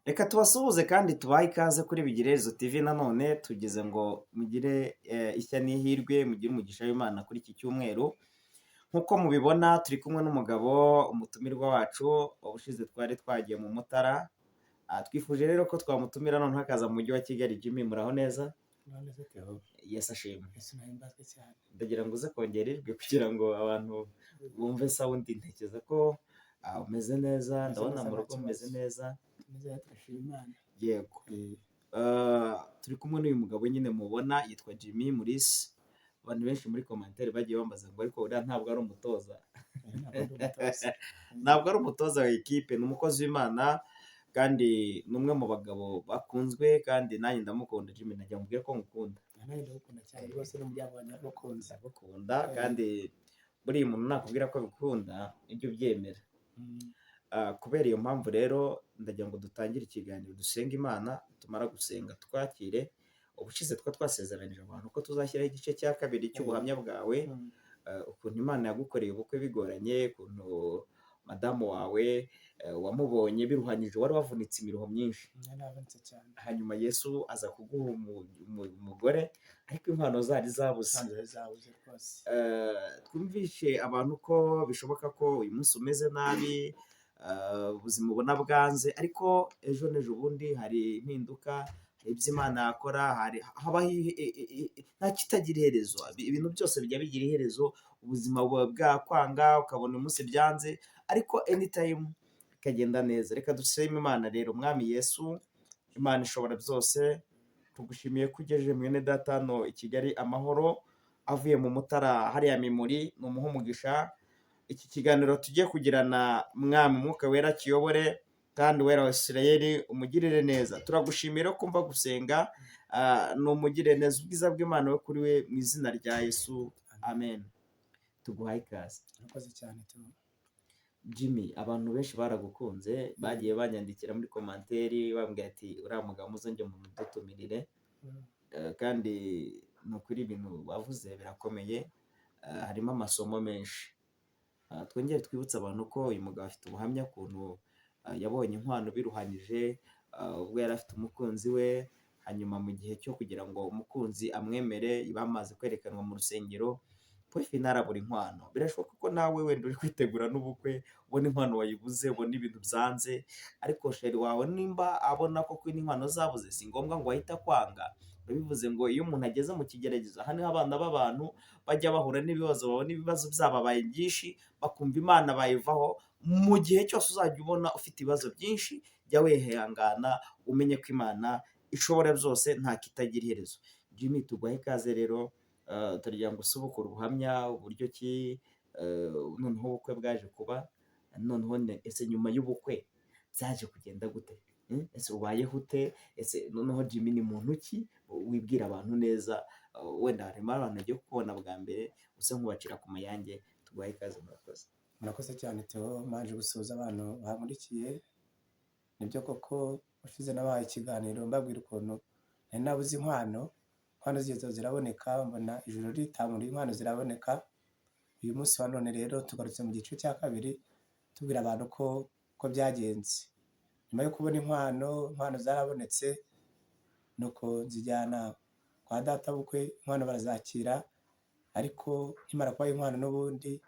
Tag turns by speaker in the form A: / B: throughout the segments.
A: Reka tubasuhuze kandi tubahe ikaze kuri Bigirezo TV nanone tugize ngo mugire ishya n'ihirwe, mugire umugisha w'Imana kuri iki cyumweru. Nk'uko mubibona turi kumwe n'umugabo umutumirwa wacu, ubushize twari twagiye mu Mutara. Twifuje rero ko twamutumira noneho akaza mu mujyi wa Kigali. Jimmy, muraho neza?
B: Nonese Theo,
A: Yesu ashimwe.
B: Yesu nahimbazwe cyane.
A: Ndagira ngo uze kongera ijwi kugira ngo abantu bumve sound. Ntekereza ko umeze neza, ndabona mu rugo mumeze neza.
B: Tumeze turashima Imana.
A: Yego. Turi kumwe n'uyu mugabo nyine mubona yitwa Jimmy Mulisa. Abantu benshi muri commentaire bagiye bambaza ngo ariko uriya ntabwo ari umutoza. Ntabwo ari umutoza wa equipe, ni umukozi w'Imana kandi ni umwe mu bagabo bakunzwe kandi nanjye ndamukunda. Jimmy, najya mubwira ko ngukunda.
B: Nanjye ndagukunda cyane rwose n'umuryango wanjye urakunze.
A: Ndagukunda kandi buriya umuntu nakubwira ko bikunda ujye ubyemera. Kubera iyo mpamvu rero ndagira ngo dutangire ikiganiro dusenga Imana, tumara gusenga twakire. Ubushize twasezeranije abantu ko tuzashyiraho igice cya kabiri cy'ubuhamya bwawe, ukuntu Imana yagukoreye ubukwe bigoranye, ukuntu madamu wawe wamubonye biruhanyije, wari wavunitse imiruho myinshi,
B: Naravunitse cyane.
A: hanyuma Yesu aza kuguha umugore ariko inkwano zari zabuze.
B: Sanze zabuze rwose.
A: Twumvishe abantu ko bishoboka ko uyu munsi umeze nabi, ubuzima ubona bwanze, ariko ejo n'ejo bundi hari impinduka, hari ibyo Imana yakora, habaho nta kitagira iherezo. Ibintu byose bijya bigira iherezo, ubuzima buba bwakwanga ukabona umunsi byanze, ariko anytime bikagenda neza. Reka duseme Imana rero. Mwami Yesu, Imana ishobora byose, tugushimiye ko ugejeje mwene data hano i Kigali amahoro, avuye mu Mutara hariya Mimuri, ni umuha umugisha. Iki kiganiro tugiye kugirana, Mwami Mwuka Wera kiyobore, kandi Wera wa Isirayeli umugirire neza. Turagushimira ko umva gusenga, ni umugirire neza. Ubwiza bw'Imana we kuri we, mu izina rya Yesu, amen. Tuguhaye ikaze.
B: Urakoze cyane Theo.
A: Jimmy, abantu benshi baragukunze, bagiye banyandikira muri commentaire bambwira ati uriya mugabo muzongere mumudutumirire, kandi ni ukuri ibintu bavuze birakomeye, harimo amasomo menshi. Twongere twibutse abantu ko uyu mugabo afite ubuhamya ukuntu yabonye inkwano biruhanije, ubwo yari afite umukunzi we, hanyuma mu gihe cyo kugira ngo umukunzi amwemere bamaze kwerekanwa mu rusengero, kuri finale abura inkwano. Birashoboka ko nawe wenda uri kwitegura n'ubukwe, ubona inkwano wayibuze, ubona ibintu byanze, ariko sheri wawe nimba abona ko kuri inkwano zabuze, si ngombwa ngo ahite akwanga. Bivuze ngo iyo umuntu ageze mu kigeragezo, aha niho abana b'abantu bajya bahura n'ibibazo, babona ibibazo byababaye byinshi, bakumva Imana bayivaho. Mu gihe cyose uzajya ubona ufite ibibazo byinshi, jya wihangana, umenye ko Imana ishobora byose, nta kitagira iherezo. Jimmy, tuguhaye ikaze rero. Turagira ngo usubukure ubuhamya, uburyo ki noneho ubukwe bwaje kuba, noneho ese nyuma y'ubukwe byaje kugenda gute? Ese ubayeho ute? Ese noneho Jimmy ni muntu ki? Wibwira abantu neza, wenda harimo abantu bagiye kukubona bwa mbere, usa nk'ubacira ku mayange. Tuguhaye ikaze. Murakoze.
B: Murakoze cyane Theo, manje gusuhuza abantu bankurikiye. Nibyo koko ushize nabahaye ikiganiro mbabwira ukuntu nari nabuze inkwano zigeze ziraboneka, mbona ijuru ritamuriye, inkwano ziraboneka. Uyu munsi wa none rero tugarutse mu gice cya kabiri tubwira abantu ko byagenze. Nyuma yo kubona inkwano zarabonetse, nuko nzijyana kwa data bukwe, inkwano barazakira, ariko nkimara kubaha inkwano n'ubundi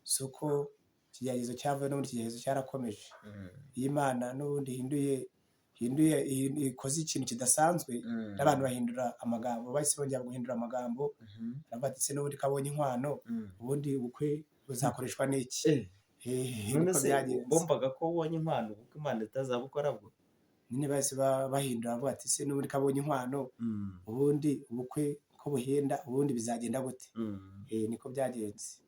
B: si uko ikigeragezo cyavuye, n'ubundi ikigeragezo cyarakomeje. Iyo Imana n'ubundi ikoze ikintu kidasanzwe, n'abantu bahindura amagambo, bahise bongera guhindura amagambo, baravuga ati se n'ubundi kabonye inkwano, ubundi ubukwe buzakoreshwa n'iki?
A: None se bumvaga ko ubonye inkwano kuko Imana itazabukora bwo?
B: Nyine bahise bahindura, bavuga ati se n'ubundi kabonye inkwano, ubundi ubukwe ko buhenda, ubundi bizagenda gute? Niko byagenze.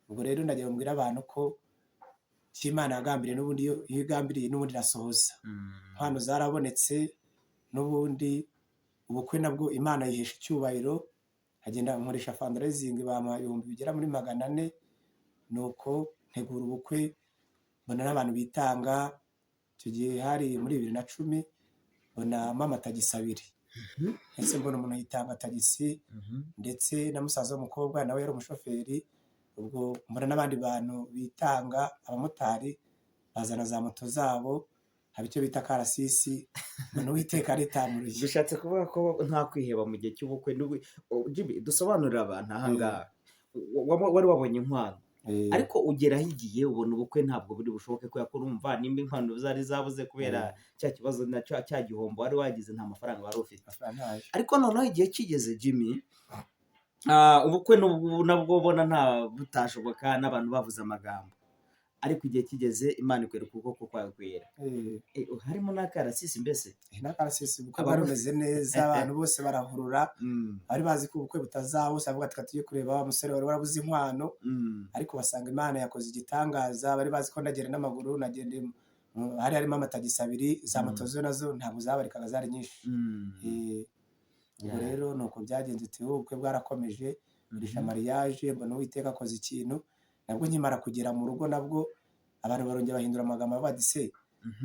B: Ubwo rero ndagira mbwira abantu ko Imana yagambiriye, n'ubundi iyo igambiriye n'ubundi irasohoza. Inkwano zarabonetse, n'ubundi ubukwe nabwo Imana yihesha icyubahiro. Agenda nkoresha fundraising, bampa ibihumbi bigera muri 400, nuko ntegura ubukwe, mbona n'abantu bitanga. Icyo gihe hari muri 2010, mbonamo amatagisi 2. Ese mbona umuntu yitanga tagisi, ndetse na musaza w'umukobwa nawe yari umushoferi. ubwo mbona n'abandi bantu bitanga, abamotari bazana za moto zabo, haba icyo bita akarasisi mbona Uwiteka aritamuriye.
A: bishatse kuvuga ko nta kwiheba mu gihe cy'ubukwe. Jimmy, dusobanurire abantu aha ngaha, wari wabonye inkwano ariko ugera aho igiye ubona ubukwe ntabwo buri bushoboke kubera ko urumva nimba inkwano zari zabuze kubera cya kibazo na cya gihombo wari wagize, nta mafaranga wari ufite. Ariko noneho igihe kigeze Jimmy, ubukwe nabwo ubona nta butashoboka n'abantu bavuze amagambo, ariko igihe kigeze Imana ikwereka ukuboko kwayo kwera. Harimo n'akarasisi, mbese
B: n'akarasisi ubukwe bwari bumeze neza, abantu bose barahurura, bari bazi ko ubukwe butazaba, bose bavuga ati tujye kureba wa musore wari warabuze inkwano, ariko basanga Imana yakoze igitangaza. Bari bazi ko ndagenda n'amaguru, nagendeye hari harimo amatagisi abiri, za moto zo nazo ntabwo zabarikaga, zari nyinshi. Ubwo rero nuko byagenze, ubukwe bwarakomeje, burisha mariage, mbona Uwiteka akoze ikintu. Nabwo nkimara kugera mu rugo, nabwo abantu barongera bahindura amagambo bati se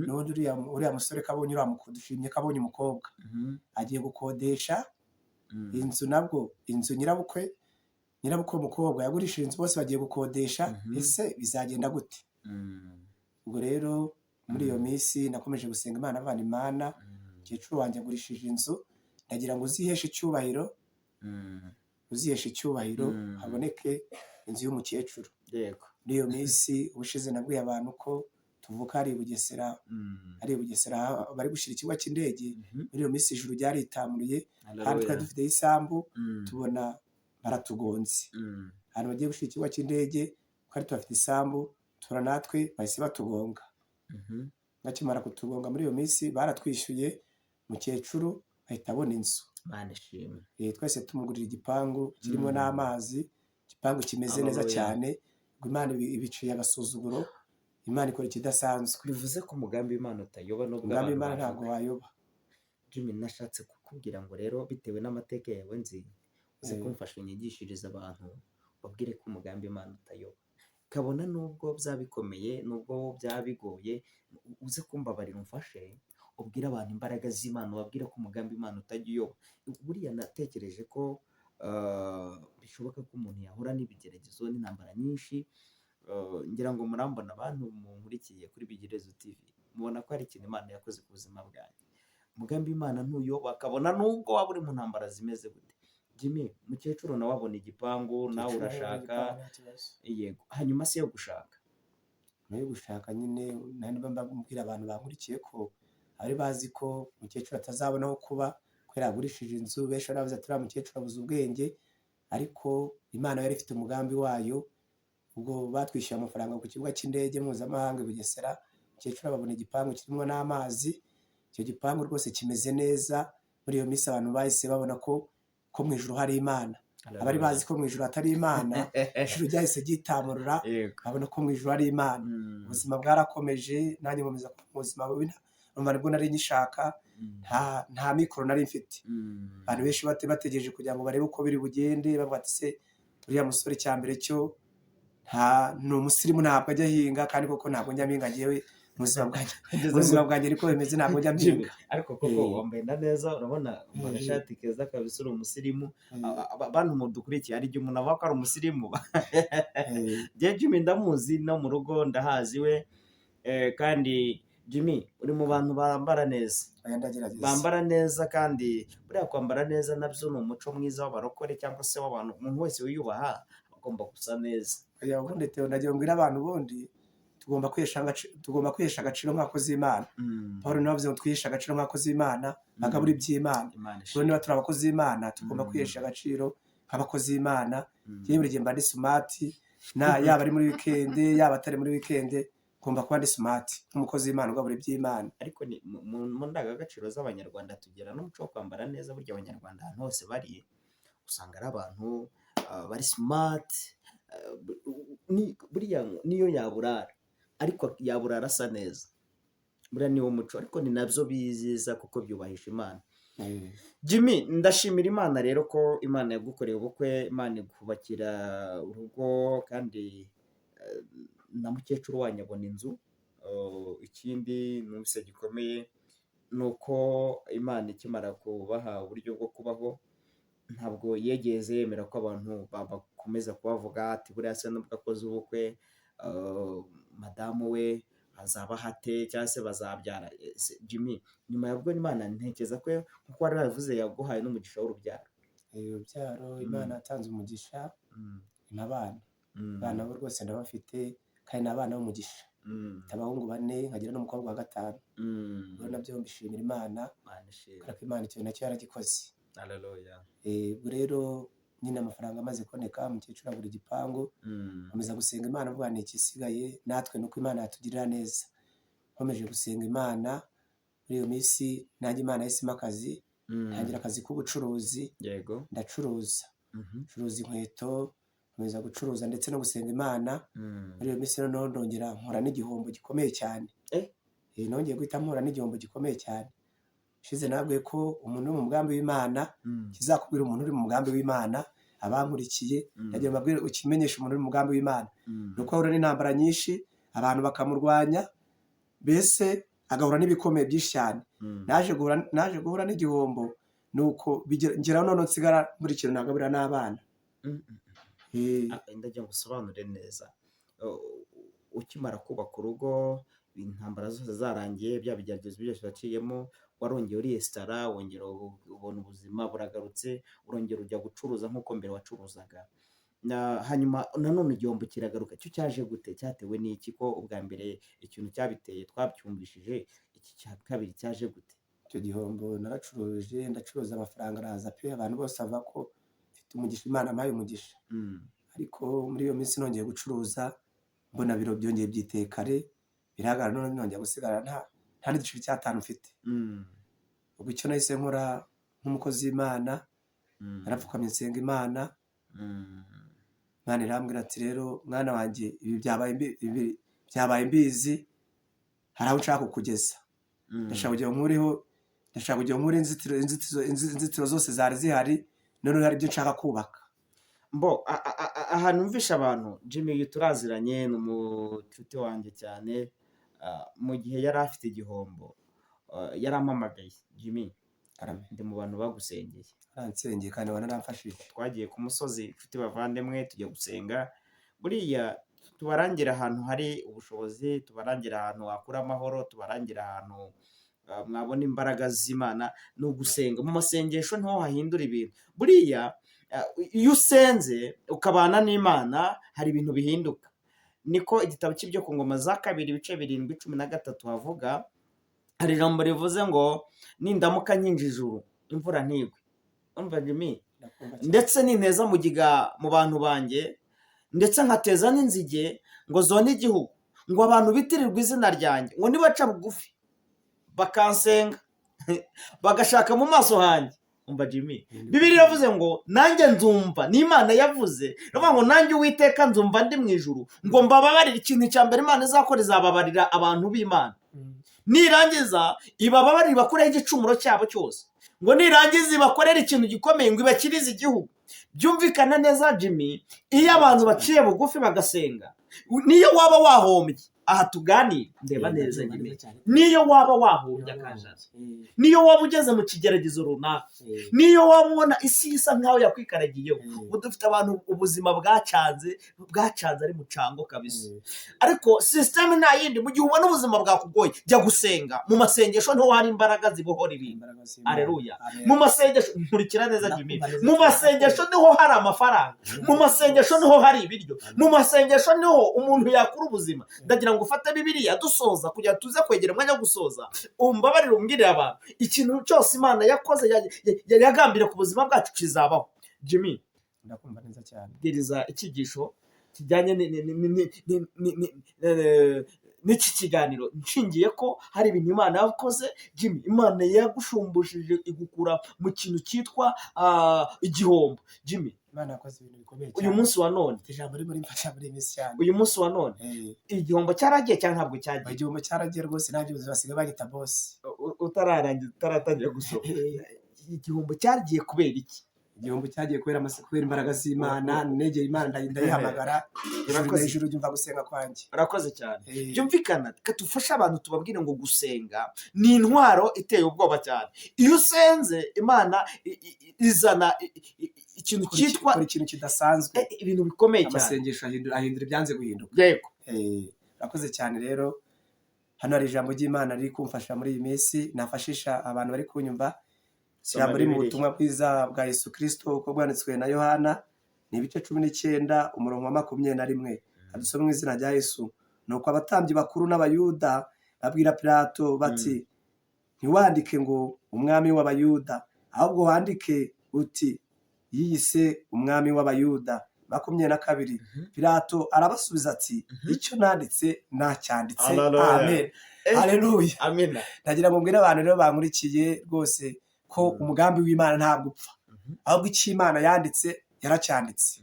B: n'ubundi uriya musore kabonye dushimye kabonye umukobwa agiye gukodesha inzu. Nabwo inzu nyirabukwe umukobwa yagurishije inzu, bose bagiye gukodesha, ese bizagenda gute? Ubwo rero muri iyo minsi nakomeje gusenga Imana, avana Imana, umukecuru wanjye agurishije inzu, ndagira ngo uziheshe icyubahiro, haboneke inzu y'umukecuru. Muri iyo minsi ubushize nabwiye abantu ko tuvuka ari i Bugesera, bari gushyira ikibuga cy'indege. Muri iyo minsi ijuru ryaritamuruye, kandi twari dufite isambu, tubona baratugonze. Ahantu bagiye gushyira ikibuga cy'indege, twari tuhafite isambu, tura natwe bahise batugonga. Bakimara kutugonga muri iyo minsi baratwishyuye, umukecuru ahita abona inzu. Twese tumugurira igipangu kirimo n'amazi, igipangu kimeze neza cyane. Imana ibiciye agasuzuguro, Imana ikora ikidasanzwe.
A: Bivuze ko umugambi w'Imana utayoba,
B: umugambi w'Imana ntabwo wayoba.
A: Jimmy, nashatse kukubwira ngo rero bitewe n'amateka yawe nzi, uze kumfasha unyigishirize abantu, babwire ko umugambi w'Imana utayoba. Kabona nubwo byaba bikomeye, nubwo byaba bigoye, uze kumbabarira umfashe, ubwire abantu imbaraga z'Imana, ubabwire ko umugambi w'Imana utajya uyoba. Buriya natekereje ko bishoboka ko umuntu yahura n'ibigeragezo n'intambara nyinshi. Ngira ngo murambona abantu munkurikiye kuri Bigirezo TV, mubona ko hari ikintu Imana yakoze ku buzima bwanjye. Umugambi w'Imana ntuyoba, akabona nubwo waba uri mu ntambara zimeze gute. Jimmy, mukecuru nawe abona igipangu, nawe urashaka, yego. Hanyuma se yo gushaka nyine, nandi mbabwira abantu bankurikiye ko bari bazi ko mukecuru atazabona aho kuba kubera yagurishije inzu. Benshi baravuze ati uriya mukecuru abuze ubwenge, ariko Imana yari ifite umugambi wayo. Ubwo batwishyuye amafaranga ku kibuga cy'indege mpuzamahanga i Bugesera, umukecuru ababona igipangu kirimo n'amazi. Icyo gipangu rwose kimeze neza. Muri iyo minsi abantu bahise babona ko mu ijuru hari Imana. Abari bazi ko mu ijuru hatari Imana, ijuru ryahise ryitamurura, babona ko mu ijuru hari Imana. Ubuzima bwarakomeje, nanjye nkomeza mu buzima bubi, nubwo nari nyishaka, nta mikoro nari mfite. Abantu benshi bategereje kugira ngo barebe uko biri bugende, bavuga ati se uriya musore cya mbere cyo ni umusirimu, ntabwo ajya ahinga, kandi koko ntabwo njya mpinga njyewe. Ubuzima bwanjye ariko bimeze, ntabwo njya mpinga. Ariko koko wambaye neza, urabona mu gashati keza kabisa, uri umusirimu. Abantu mudukurikiye, hari igihe umuntu avuga ko ari umusirimu. Jimmy ndamuzi, no mu rugo ndahazi we, kandi Jimmy uri mu bantu bambara neza, kandi buriya kwambara neza nabyo ni umuco mwiza w'abarokore cyangwa se w'abantu. Umuntu wese wiyubaha agomba gusa neza.
B: Ubundi nagira ngo mbwire abantu, ubundi tugomba kwihesha agaciro nk'abakozi b'Imana. Pawulo nawe avuze ngo twiheshe agaciro nk'abakozi b'Imana, bagabura iby'Imana. Rero niba turi abakozi b'Imana, tugomba kwihesha agaciro nk'abakozi b'Imana. Buri gihe mba ndi sumati, yaba ari muri wikende, yaba atari muri wikende, ngomba kuba ndi sumati nk'umukozi w'Imana ugabura iby'Imana.
A: Ariko mu ndangagaciro z'Abanyarwanda tugira n'umuco wo kwambara neza. Burya Abanyarwanda ahantu hose bari, usanga ari abantu bari sumati. Buriya niyo yaburara, ariko yaburara asa neza. Buriya niwo muco, ariko ni nabyo biziza kuko byubahisha Imana. Jimmy, ndashimira Imana rero ko Imana yagukoreye ubukwe, Imana ikubakira urugo, kandi na mukecuru wanyu abona inzu. Ikindi numvise gikomeye ni uko Imana ikimara kubaha uburyo bwo kubaho, ntabwo yegeze yemera ko abantu bakomeza kubavuga ati buriya se nubwo akoze ubukwe, madamu we hazaba hate cyangwa se bazabyara. Jimmy, nyuma yabwo Imana ntekereza ko nkuko wari wabivuze yaguhaye n'umugisha w'urubyaro.
B: Urubyaro Imana yatanze umugisha n'abana. Abana bo rwose ndabafite kandi ni abana b'umugisha. Mfite abahungu 4 nkagira n'umukobwa wa 5. Rero nabyo mbishimira Imana kubera ko Imana icyo nacyo yaragikoze.
A: Haleluya.
B: Ubwo rero nyine amafaranga amaze kuboneka umukecuru agura igipangu, nkomeza gusenga Imana avuga ni ikisigaye natwe nuko Imana yatugirira neza. Nkomeje gusenga Imana muri iyo minsi nanjye Imana yahisemo akazi, ntangira akazi k'ubucuruzi.
A: Yego.
B: Ndacuruza. Curuza inkweto, nkomeza gucuruza ndetse no gusenga Imana. Muri iyo minsi noneho ndongera nkora n'igihombo gikomeye cyane. Nongeye guhita mpura n'igihombo gikomeye cyane. Shize nabwiye ko umuntu uri mu mugambi w'Imana kizakubwira umuntu uri mu mugambi w'Imana. Abankurikiye ndagiye mbabwire ukimenyesha umuntu uri mu mugambi w'Imana nuko ahura n'intambara nyinshi, abantu bakamurwanya, mbese agahura n'ibikomeye byinshi cyane. Naje guhura n'igihombo nuko ngeraho none nsigara muri kintu nagaburira n'abana.
A: Ndagira ngo usobanure neza, ukimara kubaka urugo intambara zose zarangiye, bya bigeragezo byose waciyemo, warongeye uriyesitara, wongera ubona ubuzima buragarutse, urongera ujya gucuruza nk'uko mbere wacuruzaga. Hanyuma nanone igihombo kiragaruka. Cyo cyaje gute? Cyatewe n'iki? Ko ubwa mbere ikintu cyabiteye twabyumvishije, iki cya kabiri cyaje gute?
B: Icyo gihombo naracuruje, ndacuruza amafaranga araza pe, abantu bose bava ko mfite umugisha, Imana mpaye umugisha. Ariko muri iyo minsi nongeye gucuruza mbona biro byongeye byiteye kare, birahagarara none nongeye gusigara nta n'igiceri cya 5 mfite. Ubwo icyo nahise nkora nk'umukozi w'Imana, narapfukamye nsenga Imana. Imana irambwira ati rero mwana wanjye ibi byabaye mbizi, hari aho nshaka kukugeza. Ndashaka kugira nkure inzitiro zose zari zihari, none hari ibyo nshaka kubaka.
A: Ahantu mvisha abantu, Jimmy uyu turaziranye, ni umucuti wanjye cyane. Mu gihe yari afite igihombo yarampamagaye, Jimmy ndi mu bantu bagusengeye.
B: Aransengeye kandi wanaramfashije.
A: Twagiye ku musozi inshuti bavandimwe tujya gusenga. Buriya tubarangira ahantu hari ubushobozi, tubarangira ahantu wakura amahoro, tubarangira ahantu mwabona imbaraga z'Imana, ni ugusenga. Mu masengesho niho hahindura ibintu. Buriya iyo usenze ukabana n'Imana hari ibintu bihinduka. Niko igitabo cy'ibyo ku ngoma za 2 ibice 7:13 havuga. Hari ijambo rivuze ngo nindamuka nkinje ijuru imvura ntigwe. Umva Jimmy, ndetse ninteza mugiga mu bantu banjye, ndetse nkateza n'inzige ngo zone igihugu, ngo abantu bitirirwa izina ryanjye, ngo nibaca bugufi bakansenga bagashaka mu maso hanjye. Umva Jimmy, Bibiliya yavuze ngo nanjye nzumva, ni Imana yavuze, ravuga ngo nanjye Uwiteka nzumva ndi mu ijuru, ngo mbababarire. Ikintu cya mbere Imana izakora izababarira abantu b'Imana. Nirangiza ibababarire bakureho igicumuro cyabo cyose, ngo nirangiza ibakorera ikintu gikomeye, ngo ibakirize igihugu. Byumvikana neza Jimmy, iyo abantu baciye bugufi bagasenga, niyo waba wahombye, aha tuganira ndeba neza Jimmy, niyo waba wahombye akajaza, niyo waba ugeze mu kigeragezo runaka, niyo waba ubona isi isa nkaho yakwikaragiyeho, dufite abantu ubuzima bwacanze ari mucango kabisa. Ariko system nta yindi, mu gihe ubona ubuzima bwakugoye jya gusenga. Mu masengesho niho hari imbaraga zibohora ibintu. Haleluya. Mu masengesho nkurikira neza Jimmy, mu masengesho niho hari amafaranga, mu masengesho niho hari ibiryo, mu masengesho niho umuntu yakura ubuzima. Ndagira ngo ufate Bibiliya dusoza kugira tuze kwegera umwanya wo gusoza, umbabarire umbwirire abantu ikintu cyose Imana yakoze yagambira ku buzima bwacu kizabaho. Jimmy,
B: ndakumva neza cyane.
A: Bwiriza icyigisho kijyanye n'iki kiganiro nshingiye ko hari ibintu Imana yakoze. Jimmy, Imana yagushumbujije igukura mu kintu cyitwa igihombo. Jimmy,
B: Imana yakoze ibintu bikomeye cyane.
A: Uyu munsi wa none
B: ijambo rimwe rimfasha muri minsi cyane.
A: Uyu munsi wa none igihombo cyaragiye cyangwa ntabwo cyagiye?
B: Igihombo cyaragiye rwose, nanjye basigaye banyita boss.
A: Utaratangira gusoma. Igihombo cyagiye kubera iki?
B: Igihombo cyagiye kubera imbaraga z'Imana. Negeye Imana ndayihamagara, ijuru ryumva gusenga kwanjye.
A: Urakoze cyane. Byumvikana katufasha abantu tubabwire ngo gusenga ni intwaro iteye ubwoba cyane. Iyo usenze Imana izana ikintu cyitwa
B: ikintu kidasanzwe,
A: ibintu bikomeye cyane.
B: Amasengesho ahindura ibyanze guhinduka.
A: Yego.
B: Urakoze cyane rero. hano hari ijambo ry'Imana riri kumfasha muri iyi minsi, nafashisha abantu bari kunyumva. Ijambo riri mu butumwa bwiza bwa Yesu Kristo uko bwanditswe na Yohana, ni ibice 19 umurongo wa 21. Adusome mu izina rya Yesu. Nuko abatambyi bakuru n'abayuda babwira Pilato bati, ntiwandike ngo umwami w'abayuda, ahubwo wandike uti yiyise umwami w'abayuda. 22. Pilato arabasubiza ati, icyo nanditse nacyanditse. Amen. Haleluya.
A: Amen.
B: Ndagira ngo mbwire abantu rero bankurikiye rwose ko umugambi w'Imana ntabwo upfa, ahubwo icyo Imana yanditse yaracyanditse.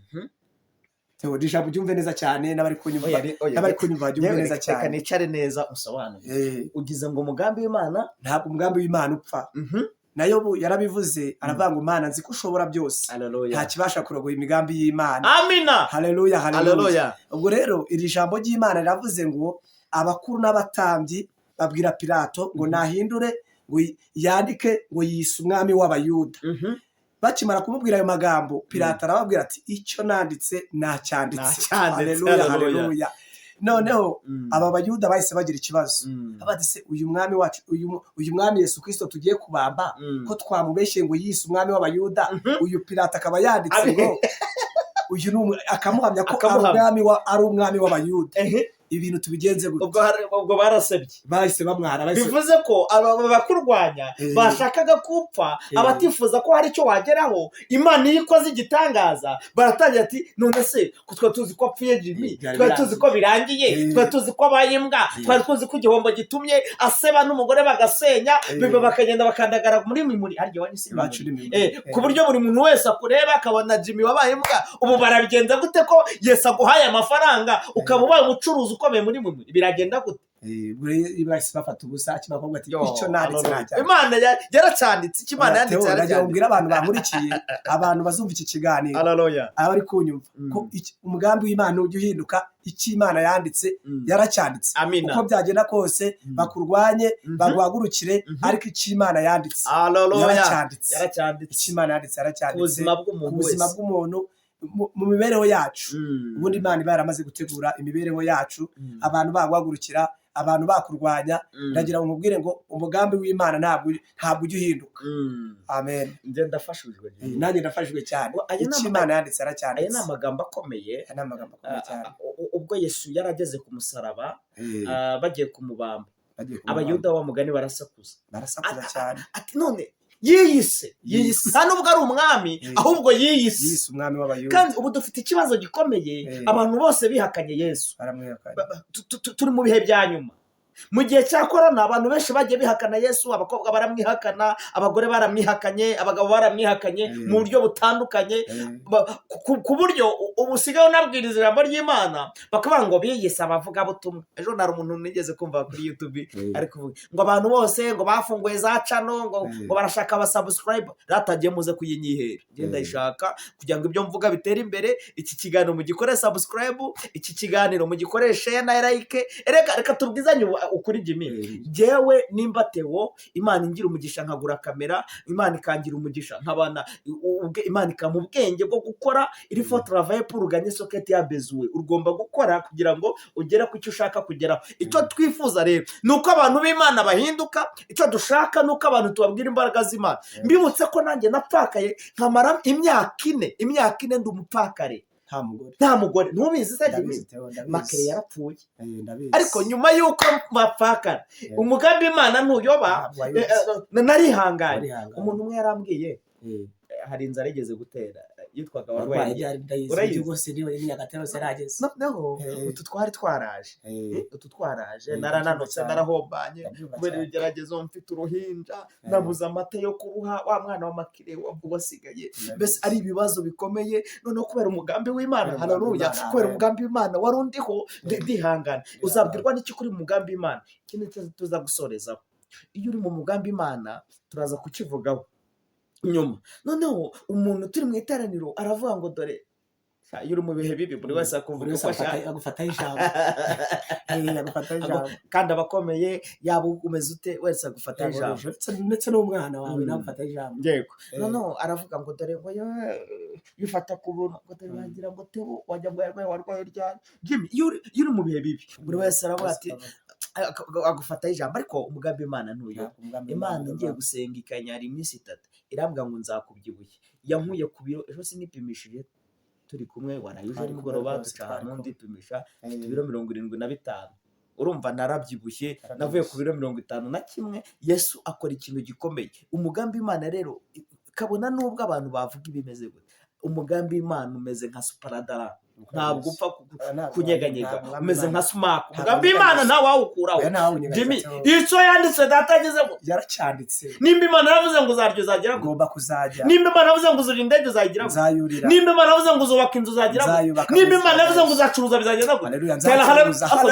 B: Teodisha byumve neza cyane, n'abari kunyumva byumve neza cyane.
A: Reka nicare neza usobanure. Ugize ngo umugambi w'Imana
B: ntabwo umugambi w'Imana upfa. Nayo yarabivuze, aravuga ngo Imana nzi ko ushobora byose, nta kibasha kurogoya imigambi y'Imana.
A: Amina.
B: Haleluya, haleluya. Ubwo rero iri jambo ry'Imana riravuze ngo abakuru n'abatambyi babwira Pilato ngo nahindure, ngo yandike ngo yise umwami w'abayuda. Bakimara kumubwira ayo magambo, Pilato arababwira ati, icyo nanditse nacyanditse. Haleluya, haleluya. Noneho aba bayuda bahise bagira ikibazo, abadise uyu mwami wacu, uyu mwami Yesu Kristo tugiye kubamba, ko twamubeshye ngo yise umwami w'abayuda, uyu Pilato akaba yanditse ngo uyu akamuhamya ko ari umwami w'abayuda. Ibintu tubigenze gute?
A: Ubwo barasebye,
B: bahise bamwara.
A: Bivuze ko abakurwanya bashakaga kupfa, abatifuza ko hari icyo wageraho, Imana iyo ikoze igitangaza baratangira ati, none se twari tuzi ko apfuye Jimmy, twari tuzi ko birangiye, twari tuzi ko abaye imbwa, twari tuzi ko igihombo gitumye aseba n'umugore bagasenya, biba bakagenda bakandagara muri mimuri, harya wanyise ku buryo buri muntu wese akureba akabona Jimmy wabaye imbwa. Ubu barabigenza gute ko Yesu aguhaye amafaranga ukaba ubaye umucuruzi ukomeye muri mwe? Biragenda gute?
B: Ibasi bafata ubusa kibavuga ati, icyo nanditse nacyanditse.
A: Imana yaracyanditse, icyo Imana yanditse
B: yaracyanditse. Ubwira abantu bankurikiye, abantu bazumva iki kiganiro, abari kunyumva ko umugambi w'Imana ujya uhinduka, icyo Imana yanditse yaracyanditse. Uko byagenda kose bakurwanye baguhagurukire, ariko icyo Imana yanditse yaracyanditse. Icyo Imana yanditse yaracyanditse ku buzima bw'umuntu, mu mibereho yacu. Ubundi Imana iba yaramaze gutegura imibereho yacu, abantu baguhagurukira, abantu bakurwanya. Ndagira ngo nkubwire ngo umugambi w'Imana ntabwo ujya uhinduka. Amen. Nanjye ndafashijwe cyane. Icyo Imana yanditse yaracyanditse.
A: Aya ni amagambo akomeye. Ubwo Yesu yarageze ku musaraba, bagiye kumubamba, abayuda wa mugani barasakuza
B: cyane
A: ati, none yiyise nta nubwo ari umwami, ahubwo yiyise
B: umwami w'abayuda.
A: Kandi ubu dufite ikibazo gikomeye, abantu bose bihakanye Yesu. Turi mu bihe bya nyuma, mu gihe cya korona abantu benshi bagiye bihakana Yesu. Abakobwa baramwihakana, abagore baramwihakanye, abagabo baramwihakanye mu buryo butandukanye, ku buryo ubu usigaye unabwiriza ijambo ry'Imana bakavuga ngo biyise abavugabutumwa. Ejo nari umuntu nigeze kumva kuri YouTube ari kuvuga ngo abantu bose ngo bafunguye za channel, ngo barashaka abasubscribe. Ratagiye muze kuyinyihera, genda ishaka kugira ngo ibyo mvuga bitere imbere. Iki kiganiro mugikore subscribe, iki kiganiro mugikore share na like. Reka tubwizanye ukuri Jimmy. Jewe nimba Theo Imana ingira umugisha nkagura kamera, Imana ikangira umugisha nkabana, Imana ikamu ubwenge bwo gukora iri faut travailler pour gagner ce que tu as besoin. Urugomba gukora kugira ngo ugere ku cyo ushaka kugeraho. Icyo twifuza rero nuko abantu b'Imana bahinduka, icyo dushaka nuko abantu tubabwira imbaraga z'Imana. Mbibutse ko nanjye napfakaye nkamara imyaka ine ndi umupfakare, nta mugore. Ntubizi se Jimmy? Makere yarapfuye, ariko nyuma y'uko bapfakara umugambi Imana ntuyoba. Narihanganye. Umuntu umwe yarambwiye, hari inzara igeze gutera, yitwaga warwaye. Noneho utu twaraje, narananutse, narahombanye kubera ibigeragezo, mfite uruhinja, nabuze amata yo kuruha wa mwana wa Makire wasigaye. Mbese ari ibibazo bikomeye. Noneho kubera umugambi w'Imana, haleluya, kubera umugambi w'Imana wari undiho, ndihangana. Uzabwirwa n'iki kuri mu mugambi w'Imana? Ikindi tuza gusorezaho, iyo uri mu mugambi w'Imana turaza kukivugaho nyuma. Noneho umuntu turi mu iteraniro aravuga ngo dore iyo uri mu bihe bibi buri wese akumva uko
B: agufataho ijambo.
A: Kandi abakomeye yaba umeze ute wese agufataho ijambo,
B: ndetse n'umwana wawe nagufataho ijambo.
A: Yego. Noneho aravuga ngo dore ngo yifata ku buntu, ngo dore wagira ngo Theo wajya ngo warwaye ryari. Jimmy, iyo uri mu bihe bibi buri wese aravuga ati agufataho ijambo, ariko umugambi w'Imana ntuyo. Imana ngiye gusenga ikanyara iminsi 3 irambwira ngo nzakubyibushye, yankuye ku biro, ejo sinipimishije turi kumwe, warayije nimugoroba duca ahantu ndipimisha, mfite ibiro 75. urumva narabyibushye, navuye ku biro 51. Yesu akora ikintu gikomeye. Umugambi w'Imana rero kabona nubwo abantu bavuga ibimeze gute, umugambi w'Imana umeze nka suparadara, ntabwo upfa kunyeganyega, umeze nka sumaku. Umugambi w'Imana ntawe wawukuraho. Jimmy, icyo yanditse data yagezeho
B: yaracyanditse.
A: Nimba Imana yavuze ngo uzarya uzagera,
B: ngomba kuzajya.
A: Nimba Imana yavuze ngo uzurira indege uzayigira,
B: nzayurira.
A: Nimba Imana yavuze ngo uzubaka inzu uzagira, nimba Imana yavuze ngo uzacuruza bizagenda gute.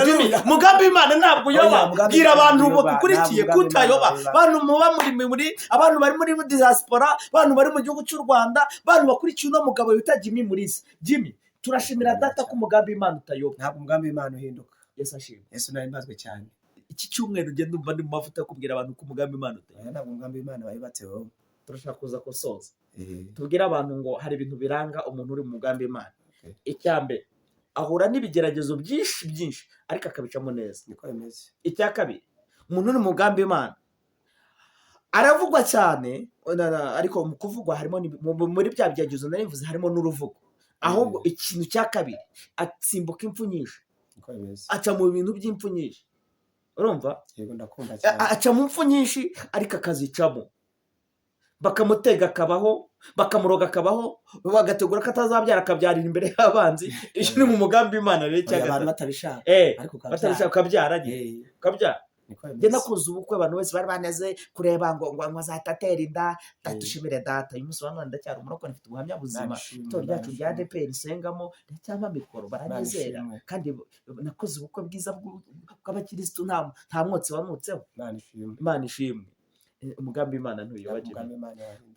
A: Jimmy, umugambi w'Imana ntabwo uyoba. Bwira abantu bakurikiye kutayoba, abantu muba muri abantu bari muri diaspora, abantu bari mu gihugu cy'u Rwanda, abantu bakurikiye uno mugabo wita Jimmy Mulisa. Jimmy, turashimira data ko umugambi w'Imana utayoba.
B: Ntabwo umugambi w'Imana uhinduka.
A: Yesu ashimwe.
B: Yesu nari mbazwe cyane.
A: Iki cyumweru ugenda umva ndi mu mavuta yo kubwira abantu ko umugambi w'Imana utayoba.
B: Ntabwo umugambi w'Imana wayibatse wowe.
A: Turashaka kuza gusoza. Tubwire abantu ngo hari ibintu biranga umuntu uri mu mugambi w'Imana. Icyambere, ahura n'ibigeragezo byinshi ariko akabicamo neza.
B: Niko bimeze.
A: Icya kabiri, umuntu uri mu mugambi w'Imana aravugwa cyane, ariko mu kuvugwa harimo muri bya bigeragezo nari mvuze harimo n'uruvugo. Ahubwo ikintu cya kabiri, atsimbuka impfu nyinshi.
B: Niko bimeze.
A: Aca mu bintu by'impfu nyinshi. Urumva?
B: Yego ndakumva cyane.
A: Aca mu mpfu nyinshi ariko akazicamo. Bakamutega akabaho, bakamuroga akabaho, bagategura ko atazabyara akabyarira imbere y'abanzi. Iki ni mu mugambi w'Imana rero cyane.
B: Abantu batabishaka.
A: Ariko batabishaka ukabyara. Njye nakuze ubukwe abantu bose bari baneze kureba ngo azatatera inda. Dushimire data, uyu munsi wa none ndacyari umurokore, mfite ubuhamya buzima. Itorero ryacu rya ADEPR nsengamo ndacyampa mikoro, baranezera. Kandi nakoze ubukwe bwiza bw'abakirisitu, nta mwotsi wanutseho. Imana ishimwe. Umugambi w'Imana ntuyibagirwa.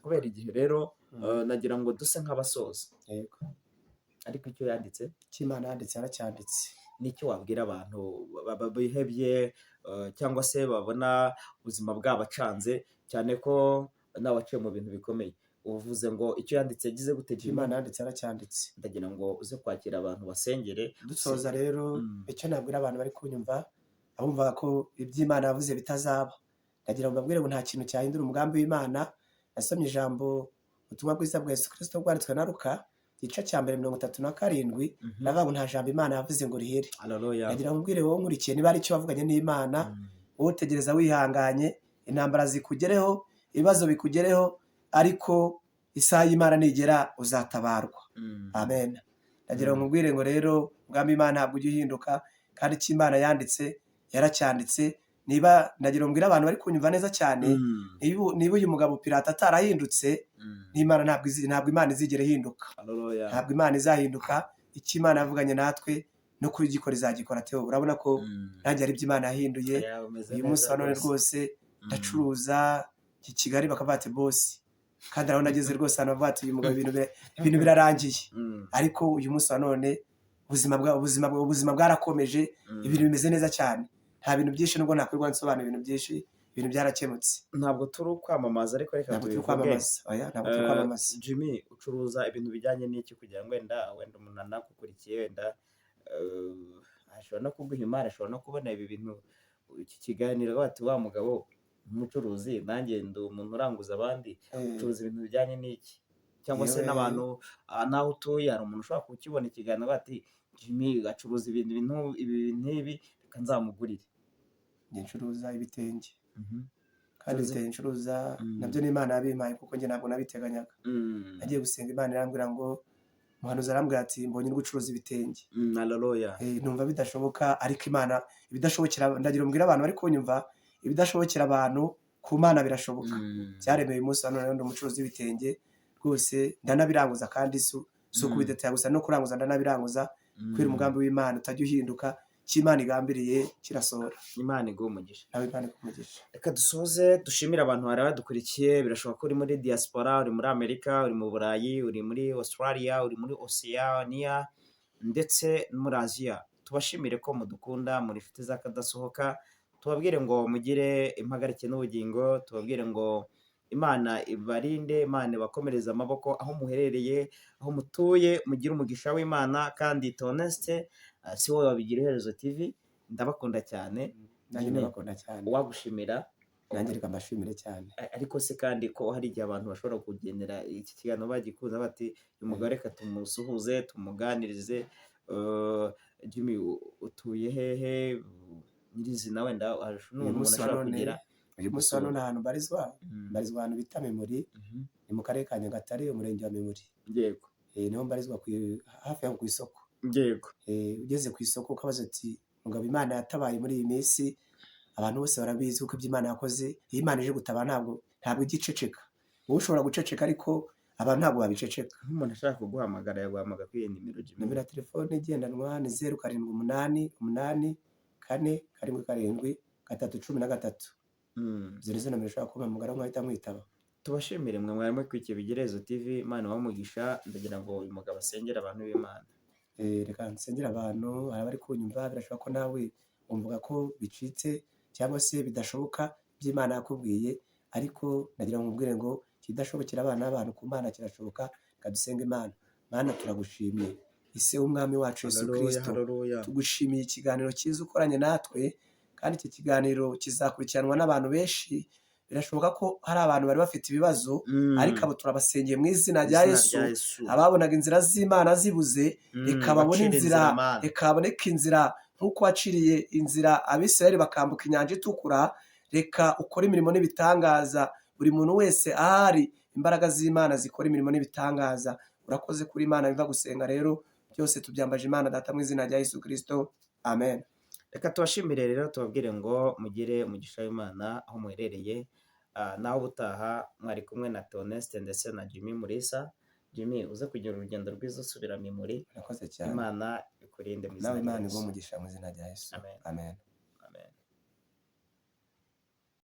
A: Kubera igihe rero nagira ngo duse nk'abasoza. Ariko icyo yanditse
B: cy'Imana yanditse yaracyanditse.
A: Nicyo wabwira abantu bihebye cyangwa se babona ubuzima bwabacanze, cyane ko nawe waciye mu bintu bikomeye. Uvuze ngo icyo yanditse yagize gute?
B: Imana yanditse yaracyanditse.
A: Ndagira ngo uze kwakira abantu basengere
B: dusoza. Rero icyo nabwira abantu bari kunyumva, abumva ko iby'Imana yavuze bitazaba, ndagira ngo mbabwire ngo nta kintu cyahindura umugambi w'Imana. Nasomye ijambo ubutumwa bwiza bwa Yesu Kristo bwanditswe na Luka igice cya 37, navuga ngo nta jambo Imana yavuze ngo rihere. Ndagira ngo mbwire wowe nkurikiye, niba ari icyo wavuganye n'Imana, wowe utegereza wihanganye, intambara zikugereho, ibibazo bikugereho, ariko isaha y'Imana nigera uzatabarwa. Amen. Ndagira ngo mbwire ngo rero umugambi w'Imana ntabwo ujya uhinduka, kandi icyo Imana yanditse yaracyanditse. Niba ndagira ngo mbwire abantu bari kunyumva neza cyane, niba uyu mugabo Pilato atarahindutse, n'Imana ntabwo Imana izigera ihinduka. Ntabwo Imana izahinduka. Icyo Imana yavuganye natwe no kugikora izagikora. Theo, urabona ko nanjye ari iby'Imana yahinduye. Uyu munsi wa none rwose ndacuruza i Kigali, bakavuga ati bosi, kandi urabona ageze rwose ahantu bavuga ati uyu mugabo ibintu birarangiye. Ariko uyu munsi wa none ubuzima bwarakomeje, ibintu bimeze neza cyane. Nta bintu byinshi nubwo nakwirwa nsobanura ibintu byinshi, ibintu byarakemutse.
A: Ntabwo turi kwamamaza, ariko reka
B: tubivuge. Ntabwo turi kwamamaza.
A: Jimmy, ucuruza ibintu bijyanye n'iki kugira ngo wenda umuntu anakukurikiye, wenda ashobora no kuguha imari, ashobora no kubona ibi bintu, iki kiganiro bati wa mugabo umucuruzi, nanjye ndi umuntu uranguza abandi, ucuruza ibintu bijyanye n'iki, cyangwa se n'abantu naho utuye hari umuntu ushobora kukibona ikiganiro bati Jimmy acuruza ibintu ibi reka nzamugurire.
B: Ncuruza ibitenge, kandi ibitenge ncuruza nabyo n'Imana yabimpaye, kuko njye ntabwo nabiteganyaga. Nagiye gusenga, Imana irambwira ngo, umuhanuzi arambwira ati mbonye uri gucuruza ibitenge. Numva bidashoboka, ariko Imana ibidashobokera, ndagira ngo mbwire abantu bari kunyumva, ibidashobokera abantu ku Mana birashoboka. Byaremeye umunsi wa none ndi umucuruzi w'ibitenge rwose, ndanabiranguza, kandi si ukubidetaya gusa no kuranguza, ndanabiranguza. Kubera umugambi w'Imana utajya uhinduka, cy'Imana igambiriye kirasohora. Imana iguhe umugisha. Nawe Imana iguhe umugisha. Reka dusoze dushimira abantu bari badukurikiye. Birashoboka ko uri muri diaspora, uri muri Amerika, uri mu Burayi, uri muri Australia, uri muri Oceania ndetse muri Aziya. Tubashimire ko mudukunda, muri inshuti z'akadasohoka. Tubabwire ngo mugire impagarike n'ubugingo, tubabwire ngo Imana ibarinde, Imana ibakomereze amaboko aho muherereye, aho mutuye, mugire umugisha w'Imana. Kandi Toneste si wowe wabigira Iherezo TV, ndabakunda cyane. nanjye ndabakunda cyane.
A: uwagushimira
B: nanjye reka mbashimire cyane.
A: ariko se kandi ko hari igihe abantu bashobora kugendera iki kiganiro bagikunze bati uyu mugabo reka tumusuhuze tumuganirize, Jimmy utuye hehe nyirizina wenda umuntu ashobora kugira
B: uyu munsi wa none ahantu mbarizwa ahantu bita Memuri, ni mu karere ka Nyagatare, umurenge wa Memuri.
A: Yego.
B: Niho mbarizwa hafi y'aho ku isoko.
A: Yego.
B: Ugeze ku isoko ukabaza ati mugabo Imana yatabaye muri iyi minsi, abantu bose barabizi kuko ibyo Imana yakoze, iyo Imana ije gutabara ntabwo igiceceka. Wowe ushobora guceceka ariko abantu ntabwo babiceceka.
A: Nk'umuntu ashaka kuguhamagara yaguhamagara kuri iyi nimero Jimmy.
B: Nomero ya telefone igendanwa ni 0788 izo nizo nomero ushobora kumpamagara mwahita mwitaba.
A: Tubashimire mwe mwari mukurikiye Bigirezo TV, Imana ibahe ndagira ngo uyu mugabo asengere abantu b'Imana.
B: Reka nsengera abantu abari kunyumva, birashoboka ko nawe wumvaga ko bicitse cyangwa se bidashoboka by'Imana yakubwiye, ariko nagira ngo mubwire ngo kidashobokera abana b'abantu ku Mana kirashoboka. Kadusenge Imana. Mana turagushimiye ise w'umwami wacu Yesu Kristo, tugushimiye ikiganiro cyiza ukoranye natwe, kandi iki kiganiro kizakurikiranwa n'abantu benshi. Birashoboka ko hari abantu bari bafite ibibazo, ariko abo turabasengeye mu izina rya Yesu. Ababonaga inzira z'Imana zibuze, reka babone inzira, reka haboneke inzira nk'uko waciriye inzira Abisirayeli bakambuka inyanja itukura. Reka ukore imirimo n'ibitangaza, buri muntu wese ahari imbaraga z'Imana zikora imirimo n'ibitangaza. Urakoze kuri Imana biva gusenga rero, byose tubyambaje Imana Data mu izina rya Yesu Kristo, amen.
A: Reka tubashimire rero, tubabwire ngo mugire umugisha w'Imana aho muherereye. Naho ubutaha mwari kumwe na Theoneste ndetse na Jimmy Mulisa. Jimmy uze kugira urugendo rwiza usubira Memuri.
B: Urakoze cyane.
A: Imana ikurinde mu izina
B: rya Yesu. Nawe Imana iguhe umugisha mu izina rya Yesu, amen.